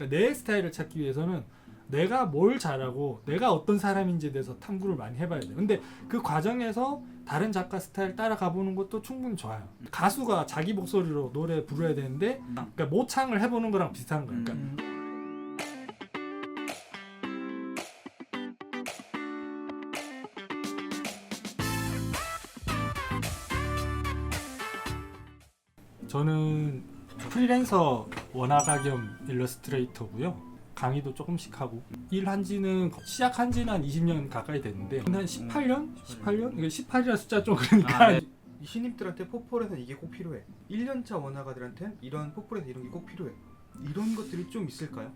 그러니까 내 스타일을 찾기 위해서는 내가 뭘 잘하고 내가 어떤 사람인지에 대해서 탐구를 많이 해봐야 돼요. 근데 그 과정에서 다른 작가 스타일 따라가보는 것도 충분히 좋아요. 가수가 자기 목소리로 노래 부르야 되는데 그러니까 모창을 해보는 거랑 비슷한 거예요. 그러니까 저는 프리랜서 원화가 겸 일러스트레이터고요. 강의도 조금씩 하고 일한 지는 시작한 지는 한 20년 가까이 됐는데 한 18년? 18년? 이게 18이라는 숫자 좀 그러니까 이 신입들한테 포폴에서는 이게 꼭 필요해. 1년차 원화가들한테는 이런 포폴에서 이런 게 꼭 필요해. 이런 것들이 좀 있을까요?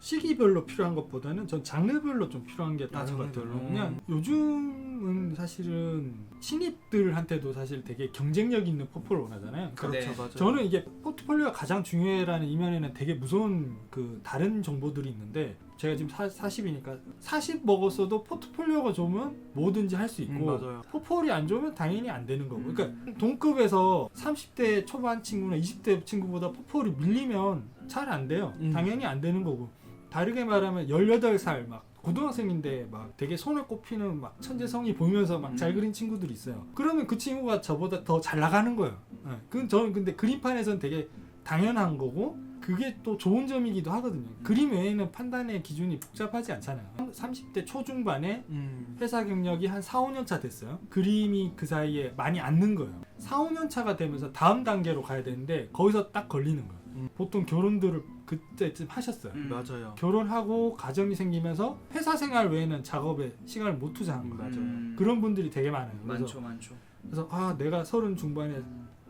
시기별로 필요한 것보다는 전 장르별로 좀 필요한 게 다른 것 같아요. 장르별로. 그냥 요즘은 사실은 신입들한테도 사실 되게 경쟁력 있는 포폴을 원하잖아요. 그러니까 그렇죠, 네. 맞아요. 저는 이게 포트폴리오가 가장 중요해라는 이면에는 되게 무서운 그 다른 정보들이 있는데 제가 지금 40이니까 40 먹었어도 포트폴리오가 좋으면 뭐든지 할 수 있고 맞아요. 포폴이 안 좋으면 당연히 안 되는 거고 그러니까 동급에서 30대 초반 친구나 20대 친구보다 포폴이 밀리면 잘 안 돼요. 당연히 안 되는 거고 다르게 말하면 18살 막 고등학생인데 막 되게 손을 꼽히는 막 천재성이 보이면서 막 잘 그린 친구들이 있어요. 그러면 그 친구가 저보다 더 잘 나가는 거예요. 그건 저는 근데 그림판에서는 되게 당연한 거고 그게 또 좋은 점이기도 하거든요. 그림 외에는 판단의 기준이 복잡하지 않잖아요. 30대 초중반에 회사 경력이 한 4, 5년 차 됐어요. 그림이 그 사이에 많이 안 는 거예요. 4, 5년 차가 되면서 다음 단계로 가야 되는데 거기서 딱 걸리는 거예요. 보통 결혼들을 그때쯤 하셨어요. 맞아요. 결혼하고 가정이 생기면서 회사 생활 외에는 작업에 시간을 못 투자하는 거예요. 맞아요. 그런 분들이 되게 많아요. 많죠. 그래서 내가 30 중반에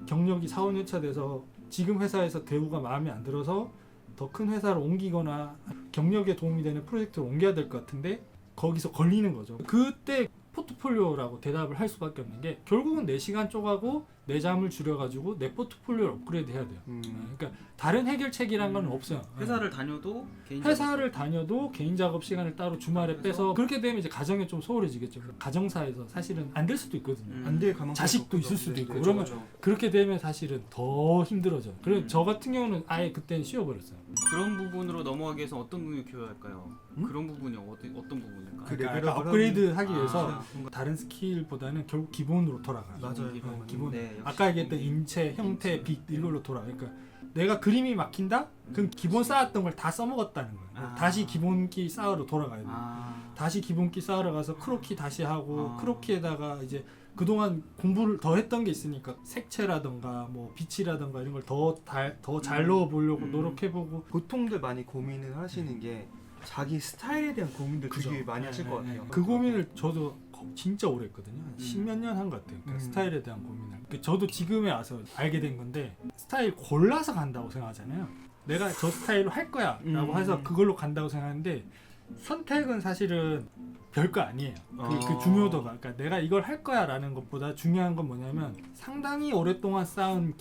경력이 4, 5년 차 돼서 지금 회사에서 대우가 마음에 안 들어서 더 큰 회사를 옮기거나 경력에 도움이 되는 프로젝트를 옮겨야 될 것 같은데 거기서 걸리는 거죠. 그때 포트폴리오라고 대답을 할 수밖에 없는 게 결국은 내 시간 쪼가고 내 잠을 줄여가지고 내 포트폴리오를 업그레이드 해야 돼요. 그러니까 다른 해결책이란 건 없어요. 회사를 다녀도 개인 회사를 다녀도 개인 작업 시간을 따로 주말에 빼서 그렇게 되면 이제 가정에 좀 소홀해지겠죠. 가정사에서 사실은 안 될 수도 있거든요. 안 될 가능성이 자식도 없죠. 있을 수도 있고 네, 그러면 그렇죠. 그렇게 되면 사실은 더 힘들어져요. 그래서 저 같은 경우는 아예 그때는 쉬어버렸어요. 그런 부분으로 넘어가기 위해서 어떤 능력 키워야 할까요? 그런 부분이 어떤 부분일까? 그 그러니까 레벨업을 약간 업그레이드 하는- 하기 위해서 뭔가- 다른 스킬보다는 결국 기본으로 돌아가요. 맞아요. 기본. 네, 역시 아까 얘기했던 인체, 형태, 빛 이걸로 돌아. 그러니까 내가 그림이 막힌다? 그럼 기본 쌓았던 걸 다 써먹었다는 거예요. 다시 기본기 쌓으러 돌아가야 돼요. 다시 기본기 쌓으러 가서 크로키 다시 하고 크로키에다가 이제 그동안 공부를 더 했던 게 있으니까 색채라던가 뭐 빛이라던가 이런 걸 더 잘 넣어보려고 노력해보고 보통들 많이 고민을 하시는 게 자기 스타일에 대한 고민들 되게 많이 하실 것 같아요. 그 고민을 저도 진짜 오래 했거든요. 한 10몇 년 한 것 같아요. 그러니까 스타일에 대한 고민을. 저도 지금에 와서 알게 된 건데 스타일 골라서 간다고 생각하잖아요. 내가 저 스타일로 할 거야 라고 해서 그걸로 간다고 생각하는데 선택은 사실은 별거 아니에요. 그 중요도가. 그러니까 내가 이걸 할 거야 라는 것보다 중요한 건 뭐냐면 상당히 오랫동안 쌓은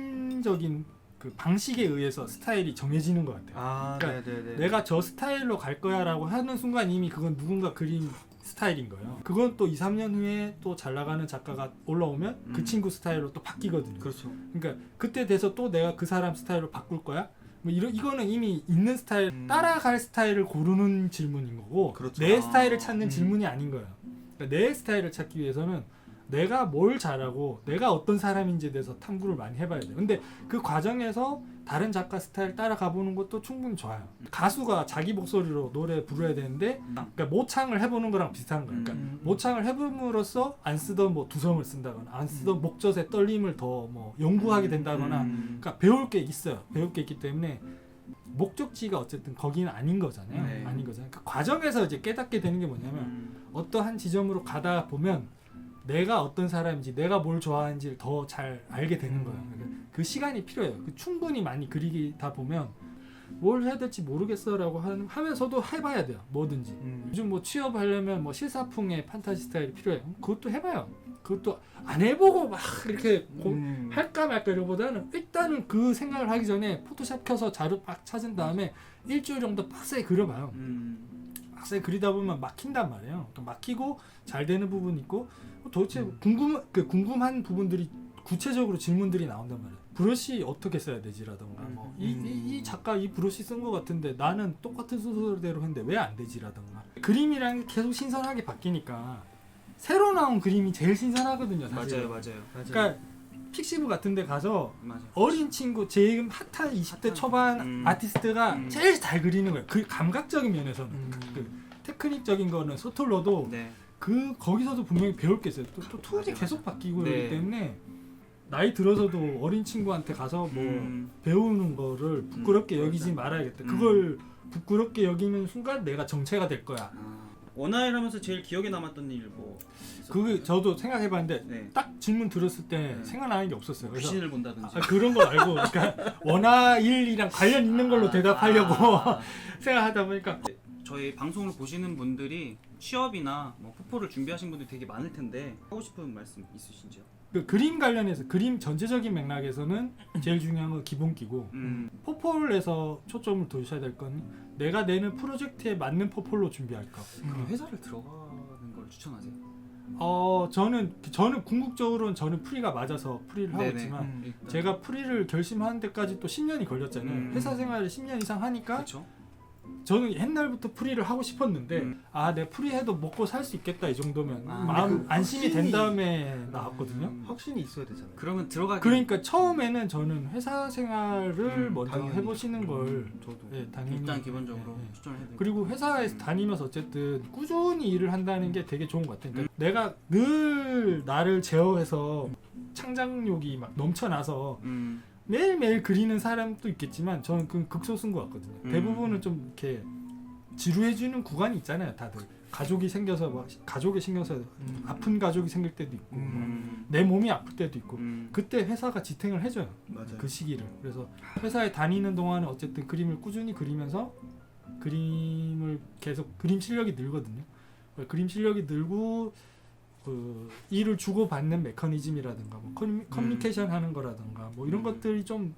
기본적인 그 방식에 의해서 스타일이 정해지는 것 같아요. 그러니까 네네네. 내가 저 스타일로 갈 거야 라고 하는 순간 이미 그건 누군가 그린 스타일인 거예요. 그건 또 2, 3년 후에 또 잘 나가는 작가가 올라오면 그 친구 스타일로 또 바뀌거든요. 그렇죠. 그러니까 그때 돼서 또 내가 그 사람 스타일로 바꿀 거야? 뭐 이거는 이미 있는 스타일, 따라갈 스타일을 고르는 질문인 거고 그렇죠. 내 스타일을 찾는 질문이 아닌 거예요. 그러니까 내 스타일을 찾기 위해서는 내가 뭘 잘하고 내가 어떤 사람인지에 대해서 탐구를 많이 해봐야 돼요. 근데 그 과정에서 다른 작가 스타일 따라가보는 것도 충분히 좋아요. 가수가 자기 목소리로 노래 부르야 되는데 그러니까 모창을 해보는 거랑 비슷한 거예요. 그러니까 모창을 해봄으로써 안 쓰던 뭐 두성을 쓴다거나 안 쓰던 목젖의 떨림을 더 뭐 연구하게 된다거나 그러니까 배울 게 있어요. 배울 게 있기 때문에 목적지가 어쨌든 거기는 아닌 거잖아요. 네. 아닌 거잖아요. 그 과정에서 이제 깨닫게 되는 게 뭐냐면 어떠한 지점으로 가다 보면 내가 어떤 사람인지 내가 뭘 좋아하는지를 더 잘 알게 되는 거예요. 그러니까 그 시간이 필요해요. 충분히 많이 그리다 보면 뭘 해야 될지 모르겠어라고 하면서도 해봐야 돼요. 뭐든지. 요즘 뭐 취업하려면 뭐 실사풍의 판타지 스타일이 필요해요. 그것도 해봐요. 그것도 안 해보고 막 이렇게 할까 말까 이러보다는 일단은 그 생각을 하기 전에 포토샵 켜서 자료 막 찾은 다음에 일주일 정도 빡세게 그려봐요. 빡세게 그리다 보면 막힌단 말이에요. 또 막히고 잘 되는 부분이 있고 도대체 궁금한 부분들이 구체적으로 질문들이 나온단 말이에요. 브러쉬 어떻게 써야 되지라던가 이 작가 이 브러쉬 쓴 것 같은데 나는 똑같은 순서대로 했는데 왜 안 되지라던가 그림이랑 게 계속 신선하게 바뀌니까 새로 나온 그림이 제일 신선하거든요 사실. 맞아요. 그러니까 픽시브 같은 데 가서 맞아요. 어린 친구 지금 핫한 20대 초반 아티스트가 제일 잘 그리는 거예요. 그 감각적인 면에서는 그 테크닉적인 거는 서툴러도 네. 그 거기서도 분명히 배울 게 있어요. 또 툴이 계속 바뀌고 네. 그렇기 때문에 나이 들어서도 어린 친구한테 가서 뭐 배우는 거를 부끄럽게 여기지 말아야겠다. 그걸 부끄럽게 여기는 순간 내가 정체가 될 거야. 원화일 하면서 제일 기억에 남았던 일 뭐? 그게 저도 생각해봤는데 네. 딱 질문 들었을 때 네. 생각나는 게 없었어요. 그래서 귀신을 본다든지. 그런 거 말고 그러니까 원화일이랑 관련 있는 걸로 대답하려고 생각하다 보니까 저희 방송을 보시는 분들이 취업이나 뭐 포포를 준비하신 분들이 되게 많을 텐데 하고 싶은 말씀 있으신지요? 그 그림 관련해서 그림 전체적인 맥락에서는 제일 중요한 건 기본기고 포폴에서 초점을 두셔야 될 건 내가 내는 프로젝트에 맞는 포폴로 준비할 거. 그럼 회사를 들어가는 걸 추천하세요? 저는 궁극적으로는 저는 프리가 맞아서 프리를 하고 네네. 있지만 일단. 제가 프리를 결심하는 데까지 또 10년이 걸렸잖아요. 회사 생활을 10년 이상 하니까 그렇죠. 저는 옛날부터 프리를 하고 싶었는데 내 프리해도 먹고 살 수 있겠다 이 정도면 아, 마음 그 안심이 된 확신이- 다음에 나왔거든요. 확신이 있어야 되잖아요. 그러면 들어가기 그러니까 처음에는 저는 회사 생활을 먼저 당연히. 해보시는 걸 저도 당연히 일단 기본적으로 예, 예. 추천을 해드릴게요. 그리고 회사에서 다니면서 어쨌든 꾸준히 일을 한다는 게 되게 좋은 것 같아요. 그러니까 내가 늘 나를 제어해서 창작욕이 막 넘쳐나서 매일매일 그리는 사람도 있겠지만 저는 그 극소수인 것 같거든요. 대부분은 좀 이렇게 지루해지는 구간이 있잖아요. 다들 가족이 생겨서 막 가족에 신경 써야 아픈 가족이 생길 때도 있고 내 몸이 아플 때도 있고 그때 회사가 지탱을 해줘요. 맞아요. 그 시기를. 그래서 회사에 다니는 동안은 어쨌든 그림을 꾸준히 그리면서 그림을 계속 그림 실력이 늘거든요. 그림 실력이 늘고 그 일을 주고받는 메커니즘이라든가 뭐 커뮤니케이션 하는 거라든가 뭐 이런 것들이 좀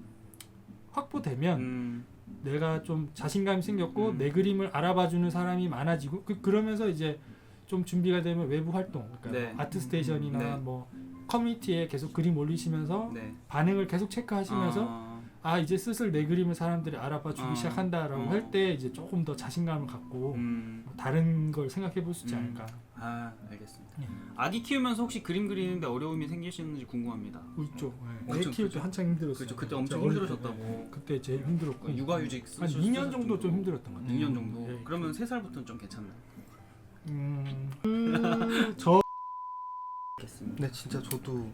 확보되면 내가 좀 자신감이 생겼고 내 그림을 알아봐주는 사람이 많아지고 그러면서 이제 좀 준비가 되면 외부 활동 그러니까 네. 뭐 아트스테이션이나 네. 뭐 커뮤니티에 계속 그림 올리시면서 네. 반응을 계속 체크하시면서 이제 슬슬 내 그림을 사람들이 알아봐 주기 시작한다라고 할 때 이제 조금 더 자신감을 갖고 다른 걸 생각해 볼 수 있지 않을까. 알겠습니다. 예. 아기 키우면서 혹시 그림 그리는데 어려움이 생기시는지 궁금합니다. 있죠. 애 엄청 키울 때 그죠. 한창 힘들었어요. 그렇죠. 그때 엄청 어릴 때. 힘들으셨다고. 그때 제일 힘들었고 육아휴직 한 2년 정도 좀 힘들었던 것 같아요. 2년 정도. 예. 그러면 3살부터는 좀 괜찮나요? 저 알겠습니다. 근데 진짜 저도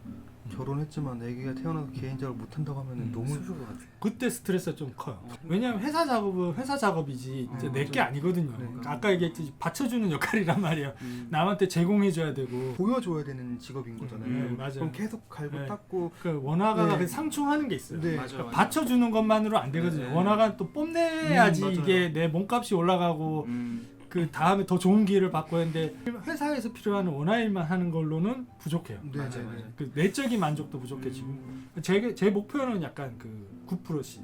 결혼했지만 아기가 태어나서 개인 작업 못 한다고 하면 너무 슬플 것 같아요. 그때 스트레스가 좀 커요. 왜냐면 회사 작업은 회사 작업이지 이제 내게 아니거든요. 그러니까 아까 얘기했듯이 받쳐주는 역할이란 말이에요. 남한테 제공해줘야 되고. 보여줘야 되는 직업인 거잖아요. 맞아요. 그럼 계속 갈고 네. 닦고 그 원화가 네. 상충하는 게 있어요. 네. 맞아요. 그러니까 받쳐주는 것만으로 안 되거든요. 네. 원화가 또 뽐내야지 맞아요. 이게 내 몸값이 올라가고 그 다음에 더 좋은 기회를 받고 했는데 회사에서 필요한 원화일만 하는 걸로는 부족해요. 네, 맞아요, 네, 맞아요. 네. 그 내적인 만족도 부족해지고 제 목표는 약간 그 구프로시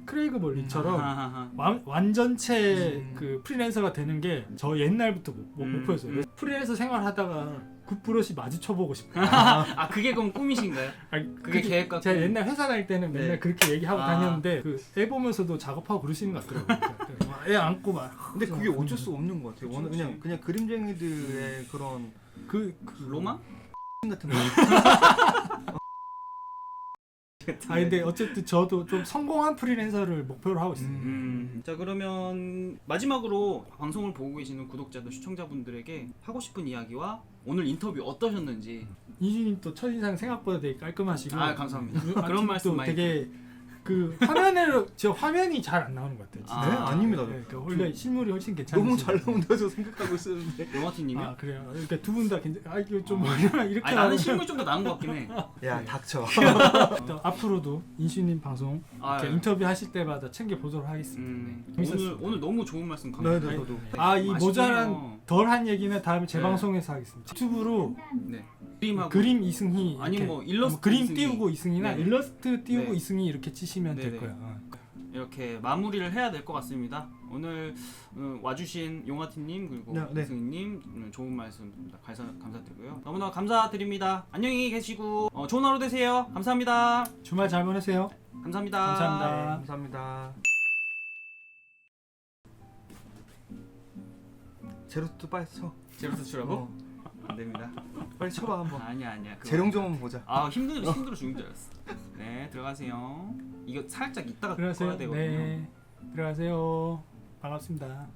크레이그 몰리처럼 완전체 그 프리랜서가 되는 게 저 옛날부터 목표였어요. 프리랜서 생활하다가 굿브러시 마주쳐보고 싶어요. 그게 그럼 꿈이신가요? 그게 계획 같고. 제가 옛날 회사 다닐 때는 네. 맨날 그렇게 얘기하고 다녔는데 그 애 보면서도 작업하고 그러시는 것 같더라고요. 그러니까 애 안고 막. 근데 그게 어쩔 수 없는 것 같아요. 그치, 그치. 그냥 그림쟁이들의 그런 로마? 같은 거. 근데 어쨌든 저도 좀 성공한 프리랜서를 목표로 하고 있어요. 자 그러면 마지막으로 방송을 보고 계시는 구독자들 시청자분들에게 하고 싶은 이야기와 오늘 인터뷰 어떠셨는지. 이준님 또 첫인상 생각보다 되게 깔끔하시고. 감사합니다. 그런 말씀 많이 되게 그 화면으로 저 화면이 잘 안 나오는 것 같아요. 진짜. 네? 아닙니다. 그러니까 원래 실물이 훨씬 괜찮으시고. 너무 잘 나온다고 생각하고 있었는데. 로마티님이요? 그래요. 그러니까 두 분 다 이거 좀 이렇게 나는 하면 실물 좀 더 나은 것 같긴 해. 야 닥쳐. 또 앞으로도 인슈님 방송 이렇게 예. 인터뷰 하실 때마다 챙겨 보도록 하겠습니다. 재밌었습니다. 오늘 너무 좋은 말씀 네, 감사합니다. 네, 저도. 이 모자란 덜한 얘기는 다음에 제 네. 방송에서 하겠습니다. 유튜브로 네. 그림하고 그림 이승희 아니면 이렇게 뭐 일러스트 그림 이승희. 띄우고 이승희나 네. 일러스트 띄우고 네. 이승희 이렇게 치시면 네네. 될 거예요. 이렇게 마무리를 해야 될 것 같습니다. 오늘 와주신 용화티님 그리고 네. 승희님 좋은 말씀 감사드리고요. 너무나 감사드립니다. 안녕히 계시고 좋은 하루 되세요. 감사합니다. 주말 잘 보내세요. 감사합니다. 감사합니다. 네, 감사합니다. 제로투 빨리 쳐. 제로투 치라고? 어, 안 됩니다. 빨리 쳐봐 한번. 아니야. 그거 재롱 좀 한번 보자. 힘들어 죽는 줄 알았어. 네, 들어가세요. 이거 살짝 이따가 꺼야 들어가세요. 되거든요. 네, 들어가세요. 반갑습니다.